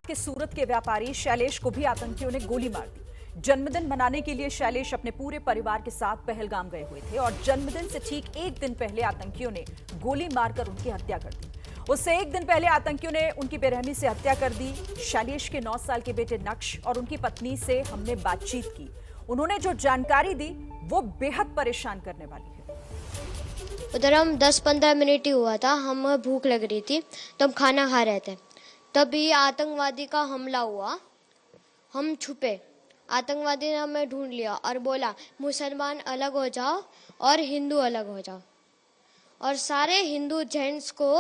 के सूरत के व्यापारी शैलेश को भी आतंकियों ने गोली मार दी। जन्मदिन मनाने के लिए शैलेश अपने पूरे परिवार के साथ पहलगाम गए हुए थे और जन्मदिन से ठीक एक दिन पहले आतंकियों ने गोली मारकर उनकी हत्या कर दी। उससे एक दिन पहले आतंकियों ने उनकी बेरहमी से हत्या कर दी। शैलेश के 9 साल के बेटे नक्श और उनकी पत्नी से हमने बातचीत की। उन्होंने जो जानकारी दी वो बेहद परेशान करने वाली है। उधर हम 10-15 मिनट ही हुआ था, हम भूख लग रही थी तो हम खाना खा रहे थे, तभी आतंकवादी का हमला हुआ। हम छुपे, आतंकवादी ने हमें ढूंढ लिया और बोला मुसलमान अलग हो जाओ और हिंदू अलग हो जाओ, और सारे हिंदू जेंट्स को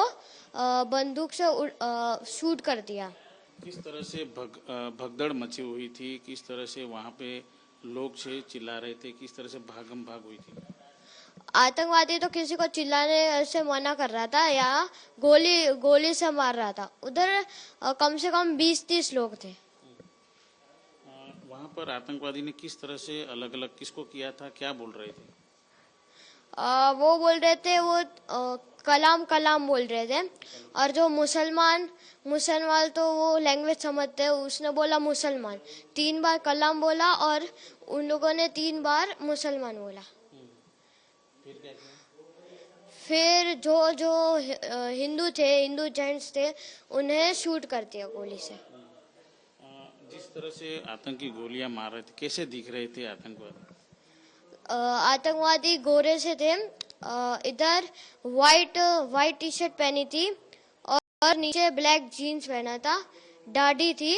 बंदूक से शूट कर दिया। किस तरह से भगदड़ मची हुई थी, किस तरह से वहाँ पे लोग से चिल्ला रहे थे, किस तरह से भागम भाग हुई थी? आतंकवादी तो किसी को चिल्लाने से मना कर रहा था या गोली से मार रहा था। उधर कम से कम 20-30 लोग थे। वहाँ पर आतंकवादी ने किस तरह से अलग अलग किसको किया था, क्या बोल रहे थे? वो बोल रहे थे वो कलाम कलाम बोल रहे थे, और जो मुसलमान तो वो लैंग्वेज समझते हैं, उसने बोला मुसलमान 3 बार कलाम बोला और उन लोगों ने 3 बार मुसलमान बोला। फिर क्या किया? फिर जो हिंदू जेंट्स थे उन्हें शूट कर दिया गोली से। जिस तरह से आतंकी गोलियां मार रहे थे, कैसे दिख रहे थे आतंकवादी? आतंकवादी गोरे से थे, इधर वाइट टी शर्ट पहनी थी और नीचे ब्लैक जीन्स पहना था, दाढ़ी थी,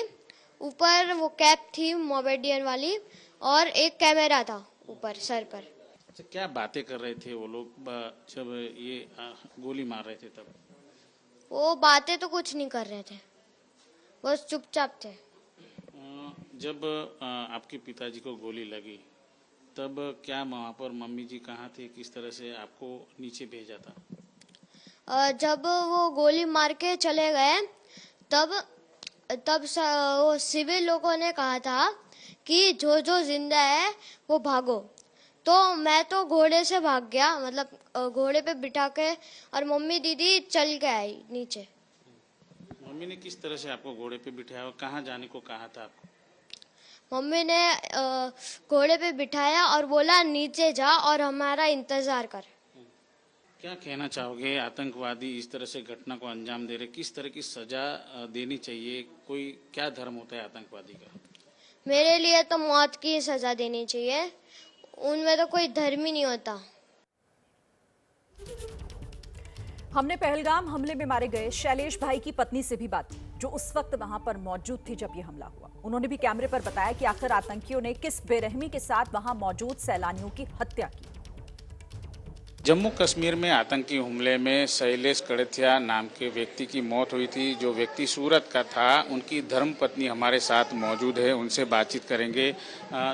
ऊपर वो कैप थी मोमेडियन वाली, और एक कैमरा था ऊपर सर पर। क्या बातें कर रहे थे वो लोग जब ये गोली मार रहे थे? तब वो बातें तो कुछ नहीं कर रहे थे, बस चुपचाप थे। जब आपके पिताजी को गोली लगी तब क्या वहाँ पर मम्मी जी कहाँ थे, किस तरह से आपको नीचे भेजा था? जब वो गोली मार के चले गए तब वो सिविल लोगों ने कहा था कि जो जिंदा है वो भागो, तो मैं तो घोड़े से भाग गया, मतलब घोड़े पे बिठा के, और मम्मी दीदी चल के आई नीचे। मम्मी ने किस तरह से आपको घोड़े पे बिठाया और कहाँ जाने को कहा था आपको? मम्मी ने घोड़े पे बिठाया और बोला नीचे जा और हमारा इंतजार कर। क्या कहना चाहोगे, आतंकवादी इस तरह से घटना को अंजाम दे रहे, किस तरह की सजा देनी चाहिए? कोई क्या धर्म होता है आतंकवादी का? मेरे लिए तो मौत की सजा देनी चाहिए, उनमें तो कोई धर्म ही नहीं होता। हमने पहलगाम हमले में मारे गए शैलेश भाई की पत्नी से भी बात की, जो उस वक्त वहां पर मौजूद थी जब यह हमला हुआ। उन्होंने भी कैमरे पर बताया कि आखिर आतंकियों ने किस बेरहमी के साथ वहां मौजूद सैलानियों की हत्या की। जम्मू कश्मीर में आतंकी हमले में शैलेश कड़थिया नाम के व्यक्ति की मौत हुई थी। जो व्यक्ति सूरत का था, उनकी धर्मपत्नी हमारे साथ मौजूद है, उनसे बातचीत करेंगे।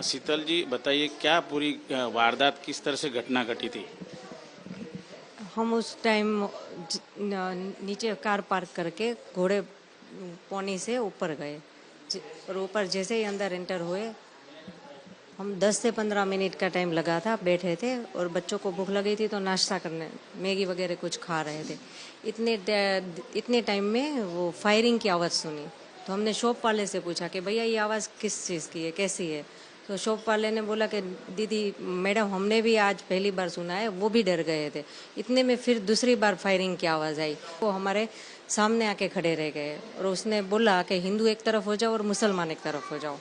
शीतल जी बताइए, क्या पूरी वारदात, किस तरह से घटना घटी थी? हम उस टाइम नीचे कार पार्क करके घोड़े पौनी से ऊपर गए, और ऊपर जैसे ही अंदर एंटर हुए, हम 10 से 15 मिनट का टाइम लगा था, बैठे थे और बच्चों को भूख लगी थी तो नाश्ता करने मैगी वगैरह कुछ खा रहे थे। इतने टाइम में वो फायरिंग की आवाज़ सुनी, तो हमने शॉप वाले से पूछा कि भैया ये आवाज़ किस चीज़ की है, कैसी है? तो शॉप वाले ने बोला कि दीदी मैडम हमने भी आज पहली बार सुना है, वो भी डर गए थे। इतने में फिर दूसरी बार फायरिंग की आवाज़ आई, वो हमारे सामने आके खड़े रह गए और उसने बोला कि हिंदू एक तरफ हो जाओ और मुसलमान एक तरफ हो जाओ।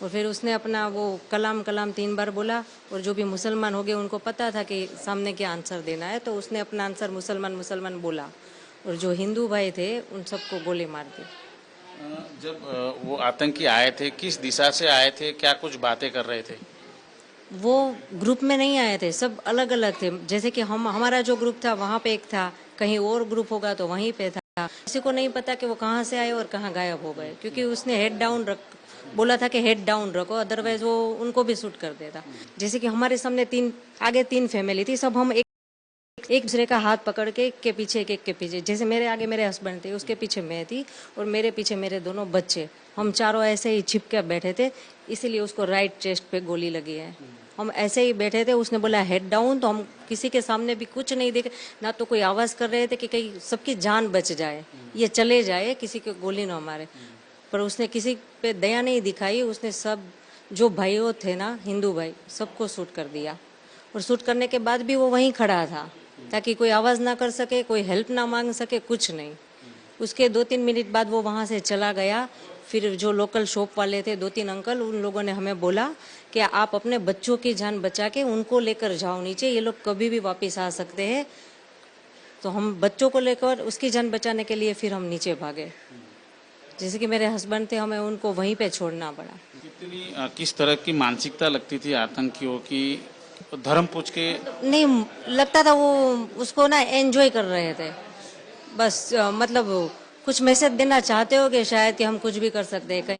और फिर उसने अपना वो कलाम 3 बार बोला, और जो भी मुसलमान हो गए उनको पता था कि सामने क्या आंसर देना है, तो उसने अपना आंसर मुसलमान बोला, और जो हिंदू भाई थे उन सबको गोली मार दी। जब वो आतंकी आए थे, किस दिशा से आए थे, क्या कुछ बातें कर रहे थे? वो ग्रुप में नहीं आए थे, सब अलग अलग थे। जैसे कि हमारा जो ग्रुप था वहाँ पे एक था, कहीं और ग्रुप होगा तो वहीं पे था। किसी को नहीं पता कि वो कहाँ से आए और कहाँ गायब हो गए, क्योंकि उसने हेड डाउन बोला था कि हेड डाउन रखो, अदरवाइज वो उनको भी शूट कर देता। जैसे कि हमारे सामने आगे 3 फैमिली थी, सब हम एक दूसरे का हाथ पकड़ के एक के पीछे एक के पीछे, जैसे मेरे आगे मेरे हस्बैंड थे, उसके पीछे मैं थी और मेरे पीछे मेरे दोनों बच्चे, हम चारों ऐसे ही छिप के बैठे थे, इसीलिए उसको राइट चेस्ट पे गोली लगी है। हम ऐसे ही बैठे थे, उसने बोला हेड डाउन, तो हम किसी के सामने भी कुछ नहीं देखे, ना तो कोई आवाज़ कर रहे थे कि कहीं सबकी जान बच जाए, ये चले जाए, किसी को गोली ना मारे। पर उसने किसी पे दया नहीं दिखाई। उसने सब जो भाइयों थे ना, हिंदू भाई, सबको शूट कर दिया। और शूट करने के बाद भी वो वहीं खड़ा था ताकि कोई आवाज़ ना कर सके, कोई हेल्प ना मांग सके, कुछ नहीं। उसके 2-3 मिनट बाद वो वहाँ से चला गया। फिर जो लोकल शॉप वाले थे, 2-3 अंकल, उन लोगों ने हमें बोला कि आप अपने बच्चों की जान बचा के उनको लेकर जाओ नीचे, ये लोग कभी भी वापस आ सकते हैं। तो हम बच्चों को लेकर उसकी जान बचाने के लिए फिर हम नीचे भागे। जैसे कि मेरे हस्बैंड थे, हमें उनको वहीं पे छोड़ना पड़ा। किस तरह की मानसिकता लगती थी आतंकियों की? धर्म पूछ के नहीं लगता था वो उसको ना एंजॉय कर रहे थे बस। मतलब कुछ मैसेज देना चाहते हो कि शायद कि हम कुछ भी कर सकते हैं कहीं।